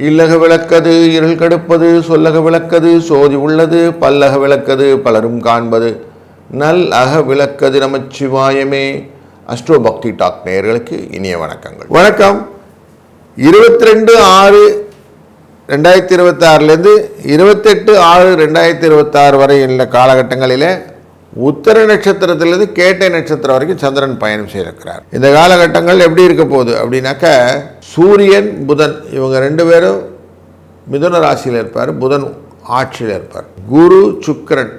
இல்லக விளக்கது இருள் கெடுப்பது சொல்லக விளக்கது சோதி உள்ளது பல்லக விளக்கது பலரும் காண்பது நல் அக விளக்கது நமச்சிவாயமே. அஸ்ட்ரோ பக்தி டாக் நேயர்களுக்கு இனிய வணக்கங்கள். வணக்கம். 22/6/2026 28/6/2026 வரை உள்ள காலகட்டங்களில் உத்தர நட்சத்திரத்திலிருந்து கேட்டை நட்சத்திரம் வரைக்கும் சந்திரன் பயணம் செய்திருக்கிறார். இந்த காலகட்டங்கள் எப்படி இருக்க போகுது அப்படின்னாக்க, சூரியன் புதன் இவங்க ரெண்டு பேரும் மிதுன ராசியில் இருப்பார், புதன் ஆட்சியில் இருப்பார். குரு சுக்கிரன்,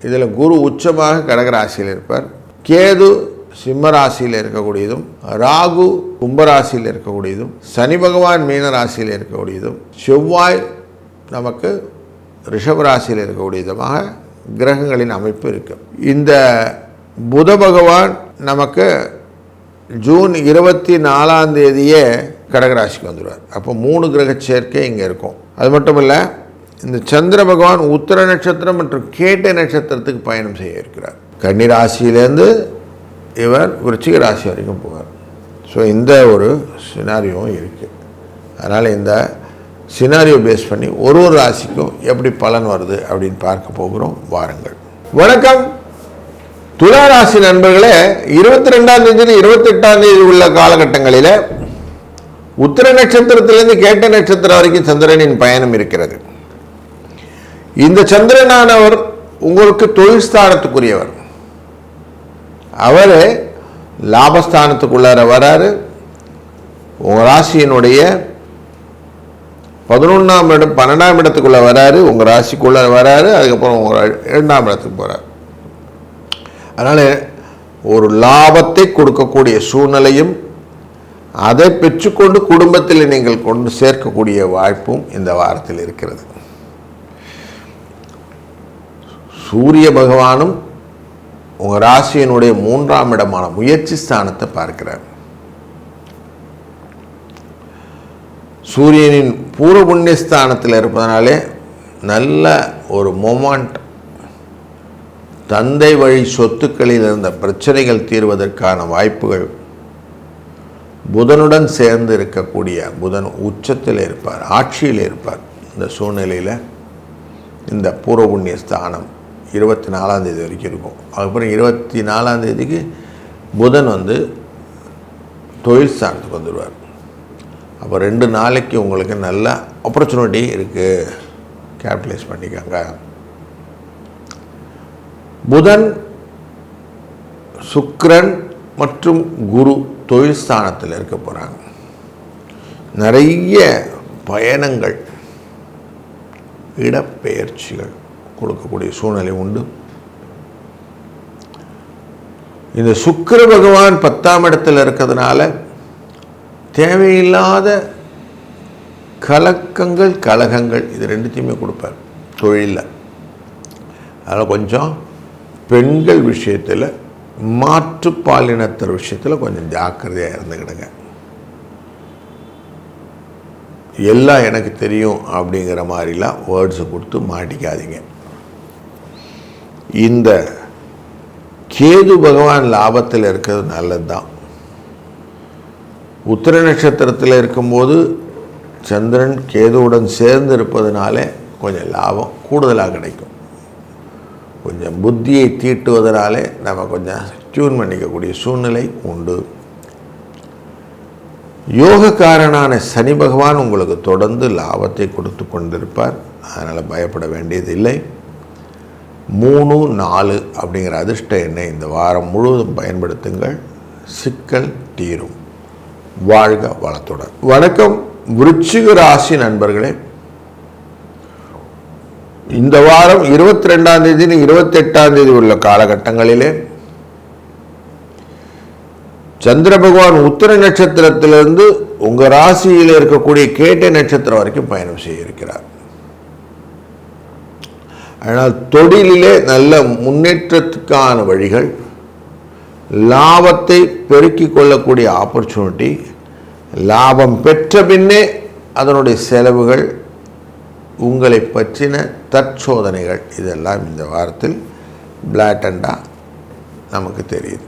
இதில் குரு உச்சமாக கடகராசியில் இருப்பார். கேது சிம்ம ராசியில் இருக்கக்கூடியதும், ராகு கும்பராசியில் இருக்கக்கூடியதும், சனி பகவான் மீன ராசியில் இருக்கக்கூடியதும், செவ்வாய் நமக்கு ரிஷப ராசியில் இருக்கக்கூடியதுமாக கிரகங்களின் அமைப்பு இருக்கு. இந்த புத பகவான் நமக்கு ஜூன் 24 கடகராசிக்கு வந்துடுவார். அப்போ 3 கிரக சேர்க்கை இங்கே இருக்கும். அது மட்டும் இல்லை, இந்த சந்திர பகவான் உத்தர நட்சத்திரம் மற்றும் கேட்டை நட்சத்திரத்துக்கு பயணம் செய்ய இருக்கிறார். கன்னி ராசியிலேருந்து இவர் விருச்சிக ராசி வரைக்கும் போவார். ஸோ இந்த ஒரு சினாரியோவும் இருக்குது. அதனால் இந்த சினாரியோ பேஸ் பண்ணி ஒரு ராசிக்கும் எப்படி பலன் வருது அப்படின்னு பார்க்க போகிறோம். வாருங்கள். வணக்கம். துலா ராசி நண்பர்களே, 22 28 உள்ள காலகட்டங்களில் உத்தர நட்சத்திரத்திலிருந்து கேட்ட நட்சத்திரம் வரைக்கும் சந்திரனின் பயணம் இருக்கிறது. இந்த சந்திரனானவர் உங்களுக்கு தொழில் ஸ்தானத்துக்குரியவர். அவர் லாபஸ்தானத்துக்குள்ளார வராரு. உங்கள் ராசியினுடைய 11ஆம் இடம் 12ஆம் இடத்துக்குள்ளே வராரு, உங்கள் ராசிக்குள்ளே வராரு. அதுக்கப்புறம் உங்கள் 2ஆம் இடத்துக்கு போகிறார். அதனால் ஒரு லாபத்தை கொடுக்கக்கூடிய சூழ்நிலையும் அதை பெற்றுக்கொண்டு குடும்பத்தில் நீங்கள் கொண்டு சேர்க்கக்கூடிய வாய்ப்பும் இந்த வாரத்தில் இருக்கிறது. சூரிய பகவானும் உங்கள் ராசியினுடைய 3ஆம் இடமான முயற்சி ஸ்தானத்தை பார்க்கிறார். சூரியனின் பூர்வ புண்ணிய ஸ்தானத்தில் இருப்பதனாலே நல்ல ஒரு மொமெண்ட், தந்தை வழி சொத்துக்களில் இருந்த பிரச்சனைகள் தீர்வதற்கான வாய்ப்புகள், புதனுடன் சேர்ந்து இருக்கக்கூடிய புதன் உச்சத்தில் இருப்பார், ஆட்சியில் இருப்பார். இந்த சூழ்நிலையில் இந்த பூர்வ புண்ணிய ஸ்தானம் 24ஆம் தேதி வரைக்கும் இருக்கும். அதுக்கப்புறம் 24ஆம் தேதிக்கு புதன் தொழில் ஸ்தானத்துக்கு வந்துடுவார். அப்போ 2 நாளைக்கு உங்களுக்கு நல்ல ஆப்பர்ச்சுனிட்டி இருக்குது, கேபிட்டலைஸ் பண்ணிக்கோங்க. புதன் சுக்கிரன் மற்றும் குரு தொழில் ஸ்தானத்தில் இருக்க போகிறாங்க. நிறைய பயணங்கள், இடப்பெயர்ச்சிகள் கொடுக்கக்கூடிய சூழ்நிலை உண்டு. இந்த சுக்கிர பகவான் 10ஆம் இடத்தில் இருக்கிறதுனால தேவையில்லாத கலகங்கள் இது ரெண்டுத்தையுமே கொடுப்பார் தொழிலில். அதில் கொஞ்சம் பெண்கள் விஷயத்தில், மாற்று பாலினத்தர் விஷயத்தில் கொஞ்சம் ஜாக்கிரதையாக இருந்துக்கிடுங்க. எல்லாம் எனக்கு தெரியும் அப்படிங்கிற மாதிரிலாம் வேர்ட்ஸை கொடுத்து மாட்டிக்காதீங்க. இந்த கேது பகவான் லாபத்தில் இருக்கிறது நல்லது தான். உத்திர நட்சத்திரத்தில் இருக்கும்போது சந்திரன் கேதுவுடன் சேர்ந்து இருப்பதனாலே கொஞ்சம் லாபம் கூடுதலாக கிடைக்கும். கொஞ்சம் புத்தியை தீட்டுவதனாலே நம்ம கொஞ்சம் டியூன் பண்ணிக்கக்கூடிய சூழ்நிலை உண்டு. யோகக்காரனான சனி பகவான் உங்களுக்கு தொடர்ந்து லாபத்தை கொடுத்து கொண்டிருப்பார். அதனால் பயப்பட வேண்டியது இல்லை. 3, 4 அப்படிங்கிற அதிர்ஷ்ட எண்ணை இந்த வாரம் முழுவதும் பயன்படுத்துங்கள். சிக்கல் தீரும். வாழ்க வளத்துடன். வணக்கம். விருச்சிக ராசி நண்பர்களே, இந்த வாரம் 22ஆம் தேதி 28ஆம் தேதி உள்ள காலகட்டங்களிலே சந்திர பகவான் உத்திர நட்சத்திரத்திலிருந்து உங்கள் ராசியில் இருக்கக்கூடிய கேட்டை நட்சத்திரம் வரைக்கும் பயணம் செய்ய இருக்கிறார். அதனால் தொழிலிலே நல்ல முன்னேற்றத்துக்கான வழிகள், லாபத்தை பெருக்கிக் கொள்ளக்கூடிய ஆப்பர்ச்சுனிட்டி, லாபம் பெற்ற பின்னே அதனுடைய செலவுகள், உங்களை பற்றின தற்சோதனைகள், இதெல்லாம் இந்த வாரத்தில் பிளாட்டண்டாக நமக்கு தெரியுது.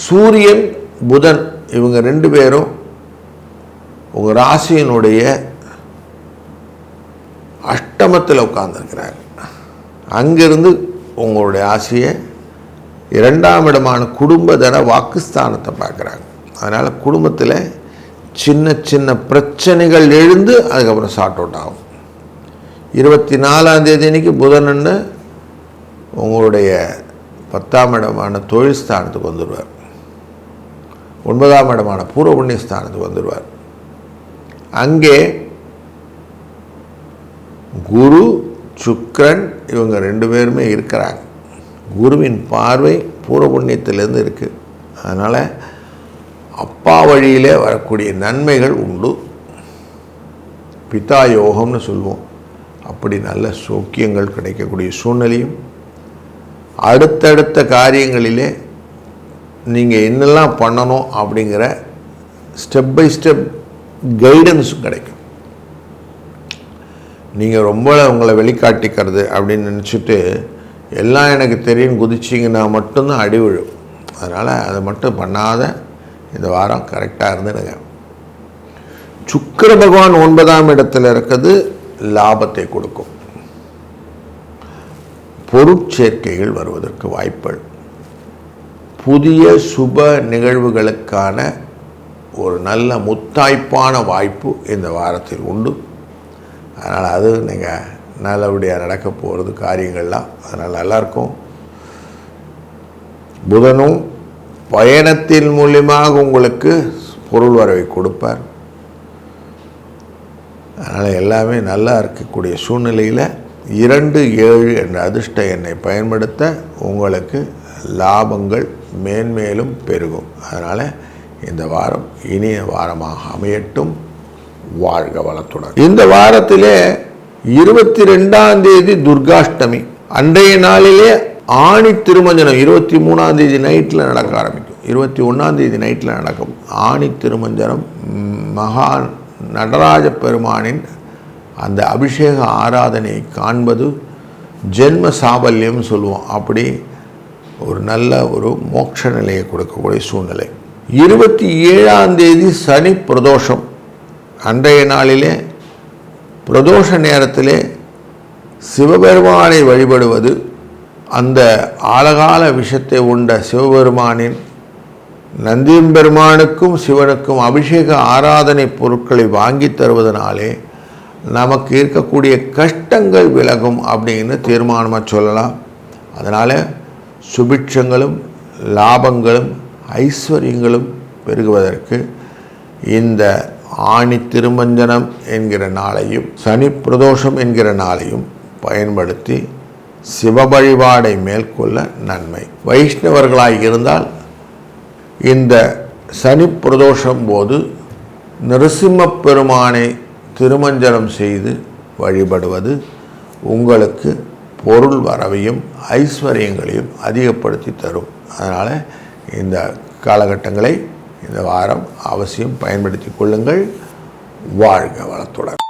சூரியன் புதன் இவங்க 2 பேரும் உங்கள் ராசியினுடைய அஷ்டமத்தில் உட்கார்ந்துருக்கிறாங்க. அங்கிருந்து உங்களுடைய ஆசையை 2ஆம் இடமான குடும்ப தன வாக்குஸ்தானத்தை பார்க்குறாங்க. அதனால் குடும்பத்தில் சின்ன சின்ன பிரச்சனைகள் எழுந்து அதுக்கப்புறம் சார்ட் அவுட் ஆகும். 24ஆம் தேதி அன்றைக்கி புதன் உங்களுடைய 10ஆம் இடமான தொழில் ஸ்தானத்துக்கு வந்துடுவார். 9ஆம் இடமான பூர்வ புண்ணிய ஸ்தானத்துக்கு வந்துடுவார். அங்கே குரு சுக்கிரன் இவங்க 2 பேருமே இருக்கிறாங்க. குருவின் பார்வை பூர்வ புண்ணியத்திலேருந்து இருக்குது. அதனால் அப்பா வழியிலே வரக்கூடிய நன்மைகள் உண்டு. பிதா யோகம்னு சொல்லுவோம். அப்படி நல்ல சௌக்கியங்கள் கிடைக்கக்கூடிய சூழ்நிலையும், அடுத்தடுத்த காரியங்களிலே நீங்கள் என்னெல்லாம் பண்ணணும் அப்படிங்கிற ஸ்டெப் பை ஸ்டெப் கைடன்ஸும் கிடைக்கும். நீங்கள் ரொம்ப உங்களை வெளிக்காட்டிக்கிறது அப்படின்னு நினச்சிட்டு எல்லாம் எனக்கு தெரியும் குதிச்சிங்கன்னா மட்டும்தான் அடி விழும். அதனால் அதை மட்டும் பண்ணாத இந்த வாரம் கரெக்டாக இருந்துடுங்க. சுக்கிர பகவான் 9ஆம் இடத்துல இருக்கிறது லாபத்தை கொடுக்கும். பொருட்சேர்க்கைகள் வருவதற்கு வாய்ப்புகள், புதிய சுப நிகழ்வுகளுக்கான ஒரு நல்ல முத்தாய்ப்பான வாய்ப்பு இந்த வாரத்தில் உண்டு. அதனால் அது நீங்கள் நல்லபடியாக நடக்க போகிறது காரியங்கள்லாம். அதனால் நல்லாயிருக்கும். புதனும் பயணத்தின் மூலியமாக உங்களுக்கு பொருள் வரவை கொடுப்பார். அதனால் எல்லாமே நல்லா இருக்கக்கூடிய சூழ்நிலையில் 2-7 என்ற அதிர்ஷ்ட எண்ணை பயன்படுத்த உங்களுக்கு லாபங்கள் மேன்மேலும் பெருகும். அதனால் இந்த வாரம் இனிய வாரமாக அமையட்டும். வாழ்க வளத்துடன். இந்த வாரத்திலே 22ஆம் தேதி துர்காஷ்டமி. அன்றைய நாளிலே ஆணி திருமஞ்சனம் 23ஆம் தேதி நைட்டில் நடக்க ஆரம்பிக்கும். 21ஆம் தேதி நைட்டில் நடக்கும். ஆணி திருமஞ்சனம் மகா நடராஜ பெருமானின் அந்த அபிஷேக ஆராதனையை காண்பது ஜென்ம சாபல்யம் சொல்லுவோம். அப்படி ஒரு நல்ல ஒரு மோட்ச நிலையை கொடுக்கக்கூடிய சூழ்நிலை. 27ஆம் தேதி சனி பிரதோஷம். அன்றைய நாளிலே பிரதோஷ நேரத்திலே சிவபெருமானை வழிபடுவது, அந்த ஆழகால விஷத்தை உண்ட சிவபெருமானின் நந்தியம்பெருமானுக்கும் சிவனுக்கும் அபிஷேக ஆராதனை பொருட்களை வாங்கி தருவதனாலே நமக்கு இருக்கக்கூடிய கஷ்டங்கள் விலகும் அப்படின்னு தீர்மானமாக சொல்லலாம். அதனால் சுபிட்சங்களும் லாபங்களும் ஐஸ்வர்யங்களும் பெருகுவதற்கு இந்த ஆணி திருமஞ்சனம் என்கிற நாளையும் சனி பிரதோஷம் என்கிற நாளையும் பயன்படுத்தி சிவ வழிபாடை மேற்கொள்ள நன்மை. வைஷ்ணவர்களாக இருந்தால் இந்த சனி பிரதோஷம் போது நரசிம்ம பெருமானை திருமஞ்சனம் செய்து வழிபடுவது உங்களுக்கு பொருள் வரவையும் ஐஸ்வர்யங்களையும் அதிகப்படுத்தி தரும். அதனால் இந்த காலகட்டங்களை இந்த வாரம் அவசியம் பயன்படுத்தி கொள்ளுங்கள். வாழ்க வளத்துடன்.